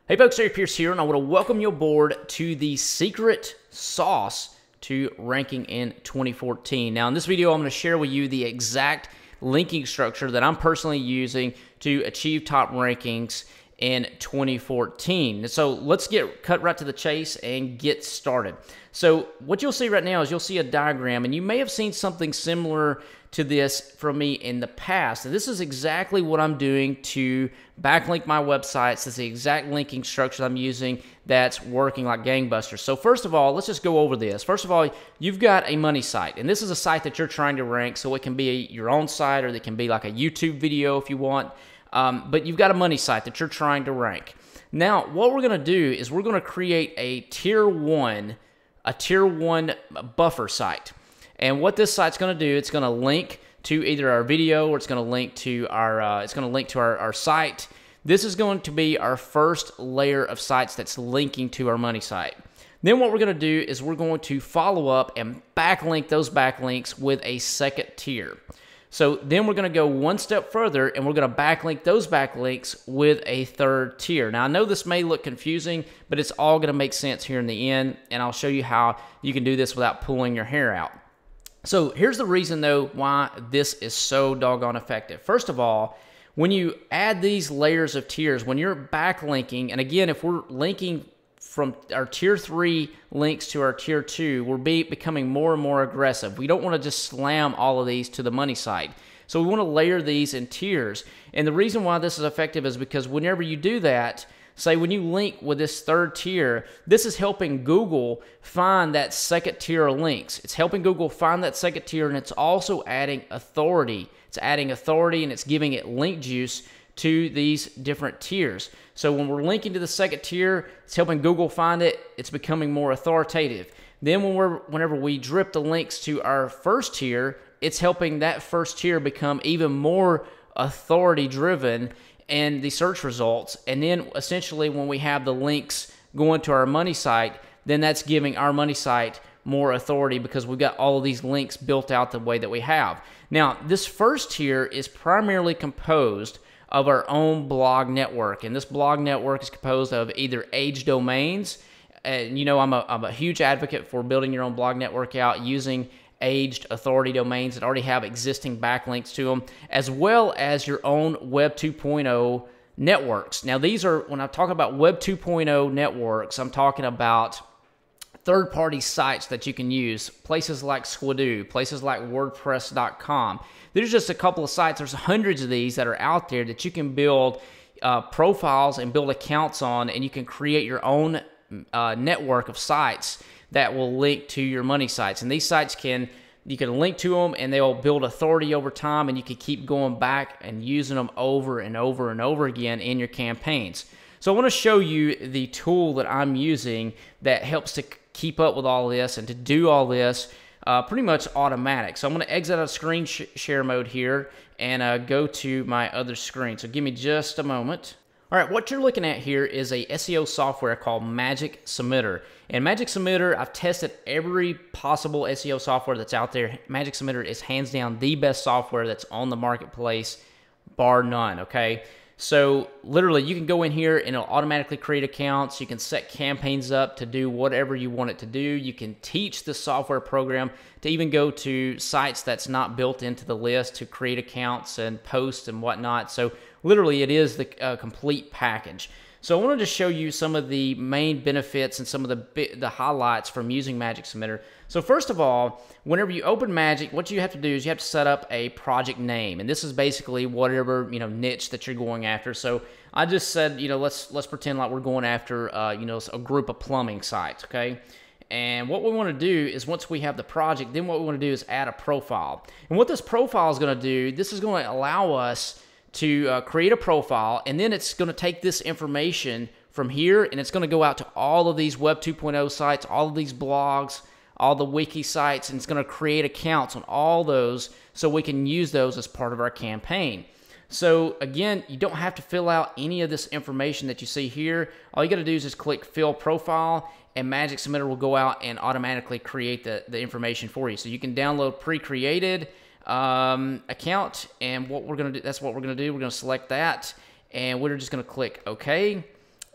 Hey folks, Eric Pierce here, and I want to welcome you aboard to the secret sauce to ranking in 2014. Now, in this video, I'm going to share with you the exact linking structure that I'm personally using to achieve top rankings in 2014. So let's cut right to the chase and get started. So what you'll see right now is you'll see a diagram, and you may have seen something similar to this from me in the past. And this is exactly what I'm doing to backlink my websites. This is the exact linking structure I'm using that's working like gangbusters. So first of all, let's just go over this. First of all, you've got a money site, and this is a site that you're trying to rank. So it can be your own site, or it can be like a YouTube video if you want. But you've got a money site that you're trying to rank. Now, what we're going to do is we're going to create a tier one buffer site. And what this site's going to do, it's going to link to either our video, or it's going to link to our site. This is going to be our first layer of sites that's linking to our money site. Then what we're going to do is we're going to follow up and backlink those backlinks with a second tier. So then we're going to go one step further, and we're going to backlink those backlinks with a third tier. Now, I know this may look confusing, but it's all going to make sense here in the end, and I'll show you how you can do this without pulling your hair out. So here's the reason, though, why this is so doggone effective. First of all, when you add these layers of tiers, when you're backlinking, and again, if we're linking from our tier 3 links to our tier 2, we're becoming more and more aggressive. We don't want to just slam all of these to the money site. So we want to layer these in tiers. And the reason why this is effective is because whenever you do that, say when you link with this third tier, this is helping Google find that second tier of links. It's helping Google find that second tier, and it's also adding authority. It's adding authority, and it's giving it link juice to these different tiers. So when we're linking to the second tier, it's helping Google find it. It's becoming more authoritative. Then whenever we drip the links to our first tier, it's helping that first tier become even more authority driven in the search results. And then essentially when we have the links going to our money site, then that's giving our money site more authority because we've got all of these links built out the way that we have. Now, this first tier is primarily composed of our own blog network, and this blog network is composed of either aged domains, and you know I'm a huge advocate for building your own blog network out using aged authority domains that already have existing backlinks to them, as well as your own Web 2.0 networks. Now these are, when I talk about Web 2.0 networks, I'm talking about third-party sites that you can use, places like Squidoo, places like WordPress.com. There's just a couple of sites. There's hundreds of these that are out there that you can build profiles and build accounts on, and you can create your own network of sites that will link to your money sites. And these sites you can link to them, and they'll build authority over time, and you can keep going back and using them over and over and over again in your campaigns. So I want to show you the tool that I'm using that helps to keep up with all this and to do all this pretty much automatic. So I'm going to exit out of screen share mode here and go to my other screen. So give me just a moment. All right, what you're looking at here is a SEO software called Magic Submitter. And Magic Submitter, I've tested every possible SEO software that's out there. Magic Submitter is hands down the best software that's on the marketplace, bar none, okay? So literally you can go in here and it'll automatically create accounts. You can set campaigns up to do whatever you want it to do. You can teach the software program to even go to sites that's not built into the list to create accounts and posts and whatnot. So literally it is the complete package. So I wanted to show you some of the main benefits and some of the highlights from using Magic Submitter. So first of all, whenever you open Magic, what you have to do is you have to set up a project name, and this is basically whatever niche that you're going after. So I just said let's pretend like we're going after a group of plumbing sites, okay? And what we want to do is once we have the project, then what we want to do is add a profile. And what this profile is going to do, this is going to allow us to create a profile, and then it's going to take this information from here, and it's going to go out to all of these Web 2.0 sites, all of these blogs, all the Wiki Sites, and it's going to create accounts on all those so we can use those as part of our campaign. So again, you don't have to fill out any of this information that you see here. All you got to do is just click Fill Profile, and Magic Submitter will go out and automatically create the information for you. So you can download pre-created account, and what we're going to do, that's what we're going to do. We're going to select that, and we're just going to click OK.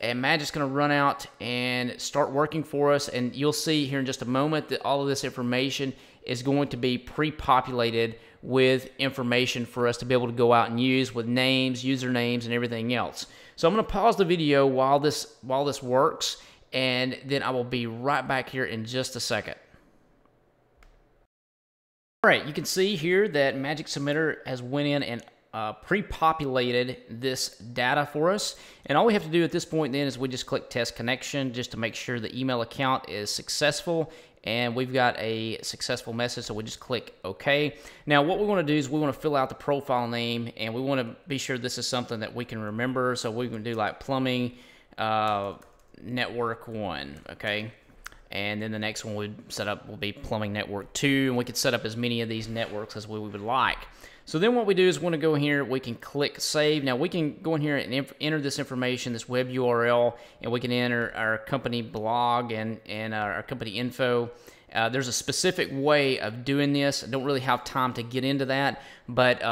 and Magic's going to run out and start working for us, and you'll see here in just a moment that all of this information is going to be pre-populated with information for us to be able to go out and use with names, usernames, and everything else. So I'm going to pause the video while this works, and then I will be right back here in just a second. All right, you can see here that Magic Submitter has went in and pre-populated this data for us, and all we have to do at this point then is we just click test connection just to make sure the email account is successful, and we've got a successful message, so we just click OK. Now what we want to do is we want to fill out the profile name, and we want to be sure this is something that we can remember, so we can do like plumbing network 1, okay? And then the next one we set up will be plumbing network 2, and we can set up as many of these networks as we would like. So then what we do is we want to go in here, we can click save. Now we can go in here and enter this information, this web URL, and we can enter our company blog and our company info. There's a specific way of doing this. I don't really have time to get into that, but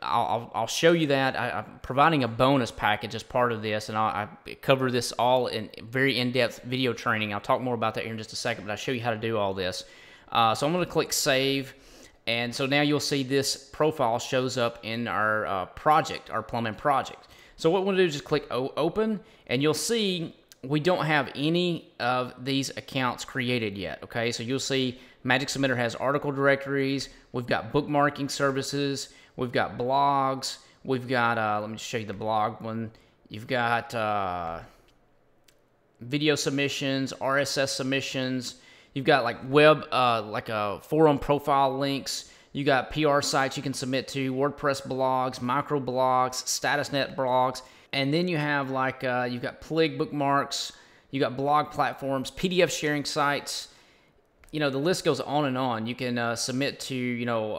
I'll show you that. I'm providing a bonus package as part of this, and I cover this all in very in-depth video training. I'll talk more about that here in just a second, but I'll show you how to do all this. So I'm going to click save, and so now you'll see this profile shows up in our project, our plumbing project. So what we'll do is just click open, and you'll see we don't have any of these accounts created yet, okay? So you'll see Magic Submitter has article directories, we've got bookmarking services, we've got blogs, we've got, let me just show you the blog one, you've got video submissions, RSS submissions, you've got like web, like a forum profile links, you got PR sites you can submit to, WordPress blogs, micro blogs, StatusNet blogs, and then you have like, you've got Plig bookmarks, you got blog platforms, PDF sharing sites, you know, the list goes on and on. You can submit to, you know,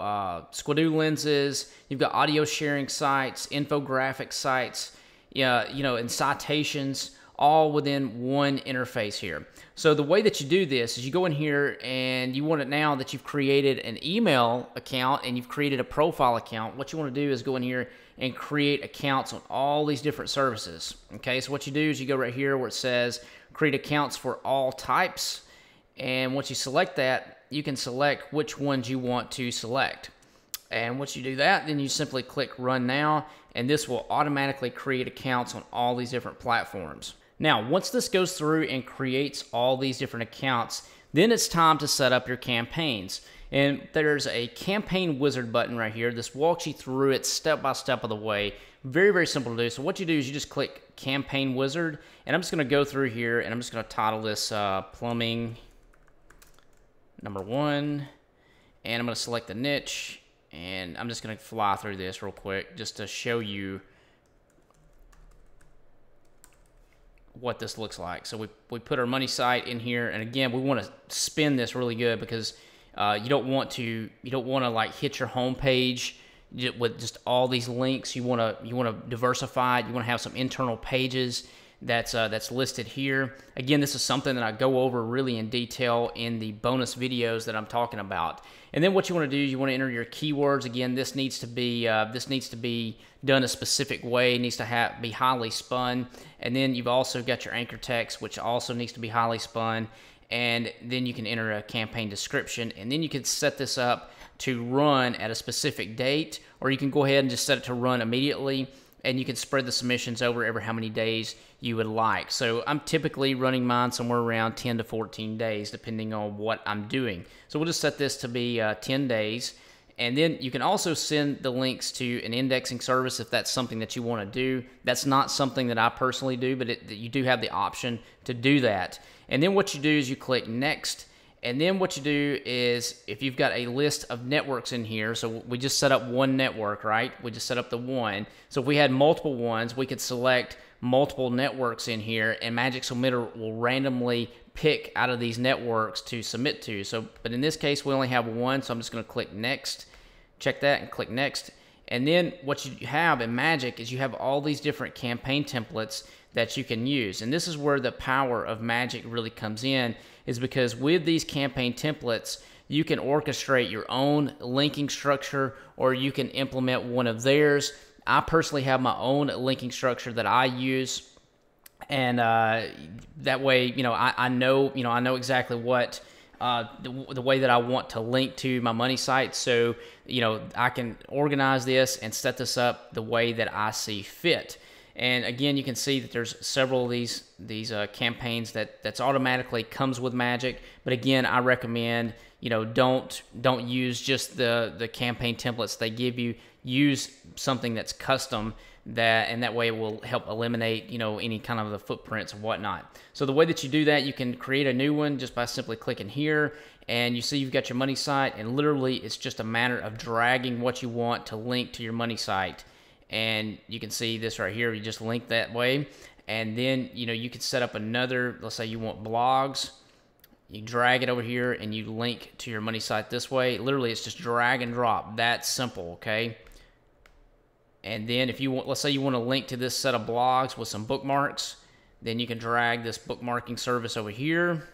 Squidoo lenses, you've got audio sharing sites, infographic sites, yeah, you know, and citations, all within one interface here. So the way that you do this is you go in here and you want it now that you've created an email account and you've created a profile account. What you want to do is go in here and create accounts on all these different services. Okay, so what you do is you go right here where it says create accounts for all types, and once you select that, you can select which ones you want to select. And once you do that, then you simply click run now, and this will automatically create accounts on all these different platforms. Now, once this goes through and creates all these different accounts, then it's time to set up your campaigns. And there's a campaign wizard button right here. This walks you through it step by step of the way. Very, very simple to do. So what you do is you just click campaign wizard, and I'm just going to go through here and I'm just going to title this plumbing number 1, and I'm going to select the niche, and I'm just going to fly through this real quick just to show you what this looks like. So we put our money site in here, and again, we want to spin this really good because you don't want to like hit your home page with just all these links. You want to diversify it. You want to have some internal pages that's listed here. Again, this is something that I go over really in detail in the bonus videos that I'm talking about. And then what you want to do is you want to enter your keywords. Again, this needs to be done a specific way. It needs to be highly spun. And then you've also got your anchor text, which also needs to be highly spun. And then you can enter a campaign description, and then you can set this up to run at a specific date, or you can go ahead and just set it to run immediately, and you can spread the submissions over every how many days you would like. So I'm typically running mine somewhere around 10 to 14 days, depending on what I'm doing. So we'll just set this to be 10 days. And then you can also send the links to an indexing service if that's something that you want to do. That's not something that I personally do, but you do have the option to do that. And then what you do is you click next. And then what you do is if you've got a list of networks in here, so we just set up one network, right? We just set up the one. So if we had multiple ones, we could select multiple networks in here, and Magic Submitter will randomly pick out of these networks to submit to. So, but in this case, we only have one, so I'm just going to click next. Check that and click next. And then what you have in Magic is you have all these different campaign templates that you can use. And this is where the power of Magic really comes in, is because with these campaign templates, you can orchestrate your own linking structure, or you can implement one of theirs. I personally have my own linking structure that I use, and that way, I know, I know exactly what the way that I want to link to my money site. So, I can organize this and set this up the way that I see fit. And again, you can see that there's several of these campaigns that's automatically comes with Magic. But again, I recommend, don't use just the campaign templates they give you. Use something that's custom, and that way it will help eliminate, any kind of the footprints and whatnot. So the way that you do that, you can create a new one just by simply clicking here, and you see you've got your money site, and literally it's just a matter of dragging what you want to link to your money site. And you can see this right here, you just link that way, and then you can set up another. Let's say you want blogs, you drag it over here and you link to your money site this way. Literally it's just drag and drop, that simple. Okay, and then if you want, let's say you want to link to this set of blogs with some bookmarks, then you can drag this bookmarking service over here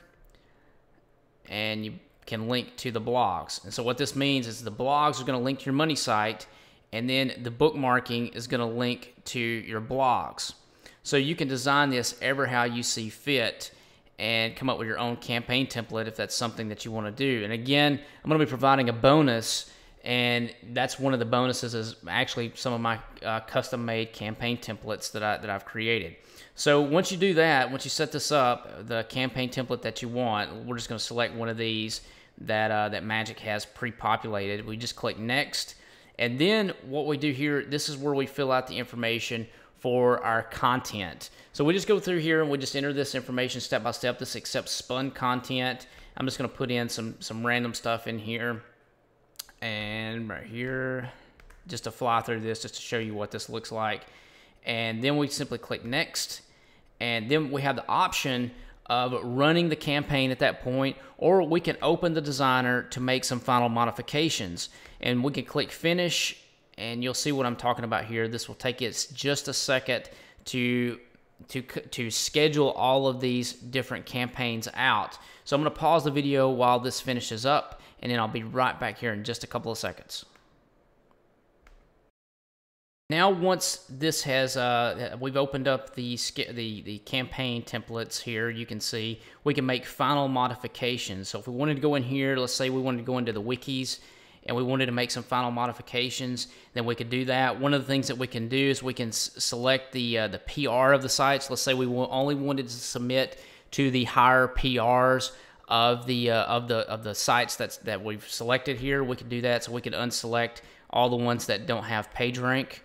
and you can link to the blogs. And so what this means is the blogs are going to link to your money site, and then the bookmarking is going to link to your blogs. So you can design this ever how you see fit and come up with your own campaign template if that's something that you want to do. And again, I'm going to be providing a bonus, and that's one of the bonuses is actually some of my custom-made campaign templates that I've created. So once you do that, once you set this up, the campaign template that you want, we're just going to select one of these that Magic has pre-populated. We just click Next. And then what we do here, this is where we fill out the information for our content. So we just go through here and we just enter this information step by step. This accepts spun content. I'm just going to put in some random stuff in here. And right here, just to fly through this, just to show you what this looks like. And then we simply click Next. And then we have the option of running the campaign at that point, or we can open the designer to make some final modifications. And we can click Finish, and you'll see what I'm talking about here. This will take us just a second to schedule all of these different campaigns out. So I'm going to pause the video while this finishes up, and then I'll be right back here in just a couple of seconds. Now, once this has, we've opened up the campaign templates here, you can see we can make final modifications. So if we wanted to go in here, let's say we wanted to go into the wikis, and we wanted to make some final modifications, then we could do that. One of the things that we can do is we can select the PR of the sites. Let's say we only wanted to submit to the higher PRs of the sites that we've selected here. We can do that. So we could unselect all the ones that don't have page rank.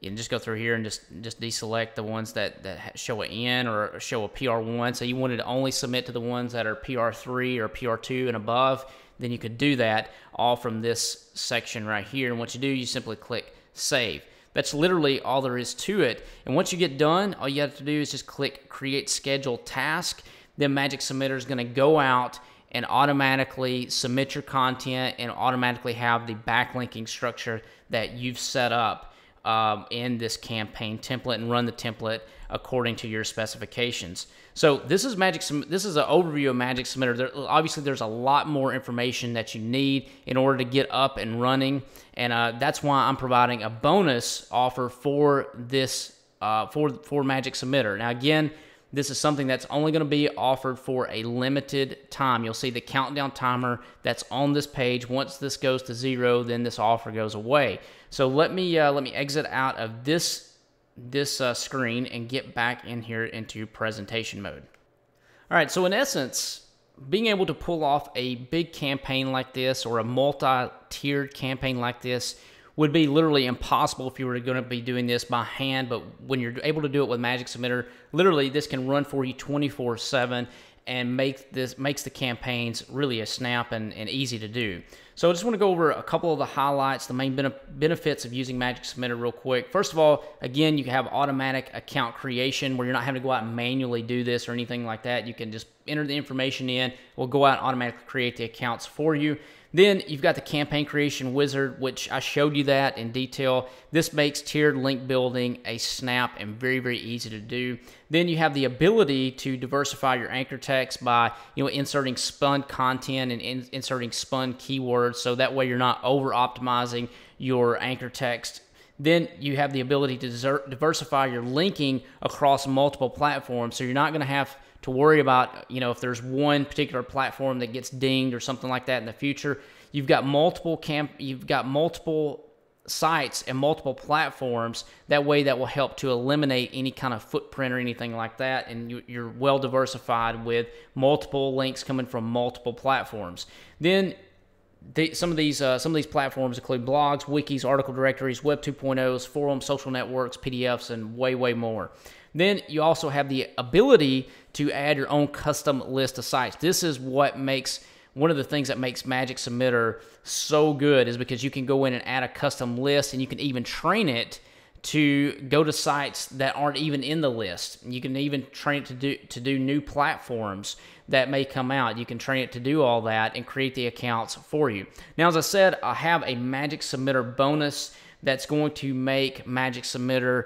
You can just go through here and just deselect the ones that show an N or show a PR1. So you wanted to only submit to the ones that are PR3 or PR2 and above, then you could do that all from this section right here. And what you do, you simply click Save. That's literally all there is to it. And once you get done, all you have to do is just click Create Schedule Task. Then Magic Submitter is going to go out and automatically submit your content and automatically have the backlinking structure that you've set up in this campaign template and run the template according to your specifications. So this is This is an overview of Magic Submitter. Obviously, there's a lot more information that you need in order to get up and running, and that's why I'm providing a bonus offer for this for Magic Submitter. Now, again, this is something that's only going to be offered for a limited time. You'll see the countdown timer that's on this page. Once this goes to 0, then this offer goes away. So let me exit out of this screen and get back in here into presentation mode. All right, so in essence, being able to pull off a big campaign like this or a multi-tiered campaign like this would be literally impossible if you were going to be doing this by hand. But when you're able to do it with Magic Submitter, literally this can run for you 24/7 and makes the campaigns really a snap and easy to do. So I just want to go over a couple of the highlights, the main benefits of using Magic Submitter real quick. First of all, again, you can have automatic account creation where you're not having to go out and manually do this or anything like that. You can just enter the information in. We'll go out and automatically create the accounts for you. Then you've got the campaign creation wizard, which I showed you that in detail. This makes tiered link building a snap and very, very easy to do. Then you have the ability to diversify your anchor text by inserting spun content and inserting spun keywords, so that way you're not over optimizing your anchor text. then you have the ability to diversify your linking across multiple platforms. So you're not going to have to worry about, if there's one particular platform that gets dinged or something like that in the future. You've got multiple sites and multiple platforms. That way, that will help to eliminate any kind of footprint or anything like that, and you're well diversified with multiple links coming from multiple platforms. Then some of these platforms include blogs, wikis, article directories, Web 2.0s, forums, social networks, PDFs, and way more. Then you also have the ability to add your own custom list of sites. This is what makes one of the things that makes Magic Submitter so good, is because you can go in and add a custom list, and you can even train it to go to sites that aren't even in the list. You can even train it to do new platforms that may come out. You can train it to do all that and create the accounts for you. Now, as I said, I have a Magic Submitter bonus that's going to make Magic Submitter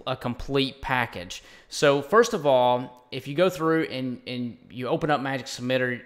a complete package. So first of all, if you go through and you open up Magic Submitter,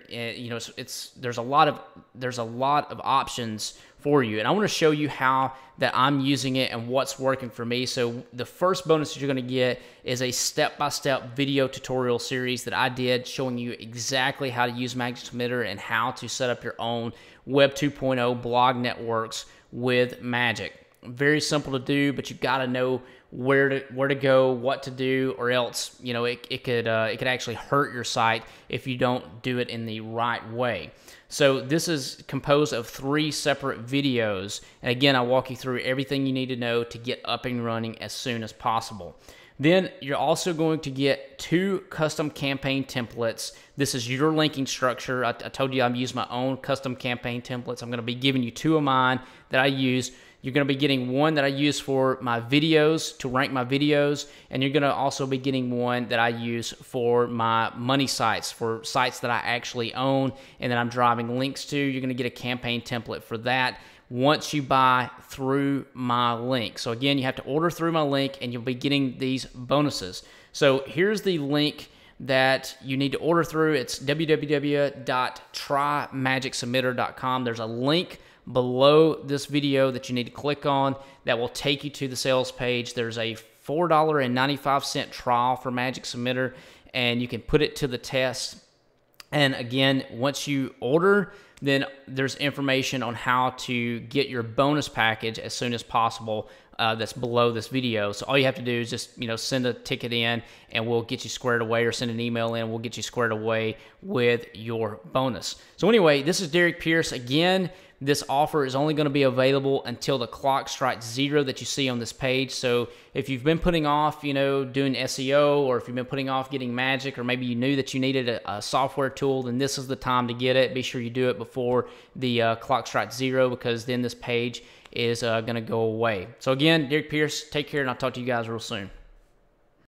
there's a lot of options for you, and I want to show you how that I'm using it and what's working for me. So the first bonus that you're going to get is a step-by-step video tutorial series that I did showing you exactly how to use Magic Submitter and how to set up your own Web 2.0 blog networks with Magic. Very simple to do, but you've got to know where to go, what to do, or else it could actually hurt your site if you don't do it in the right way. So this is composed of 3 separate videos, and again, I'll walk you through everything you need to know to get up and running as soon as possible. Then you're also going to get 2 custom campaign templates. This is your linking structure. I told you I'm using my own custom campaign templates. I'm going to be giving you 2 of mine that I use. You're going to be getting one that I use for my videos, to rank my videos, and you're going to also be getting one that I use for my money sites, for sites that I actually own and that I'm driving links to. You're going to get a campaign template for that once you buy through my link. So again, you have to order through my link and you'll be getting these bonuses. So here's the link that you need to order through. It's www.trymagicsubmitter.com. There's a link below this video that you need to click on that will take you to the sales page. There's a $4.95 trial for Magic Submitter, and you can put it to the test. And again, once you order, then there's information on how to get your bonus package as soon as possible that's below this video. So all you have to do is just send a ticket in and we'll get you squared away, or send an email in, we'll get you squared away with your bonus. So anyway, this is Derek Pierce. Again, this offer is only going to be available until the clock strikes 0 that you see on this page. So if you've been putting off, doing SEO, or if you've been putting off getting Magic, or maybe you knew that you needed a software tool, then this is the time to get it. Be sure you do it before the clock strikes 0, because then this page is going to go away. So again, Derek Pierce, take care, and I'll talk to you guys real soon.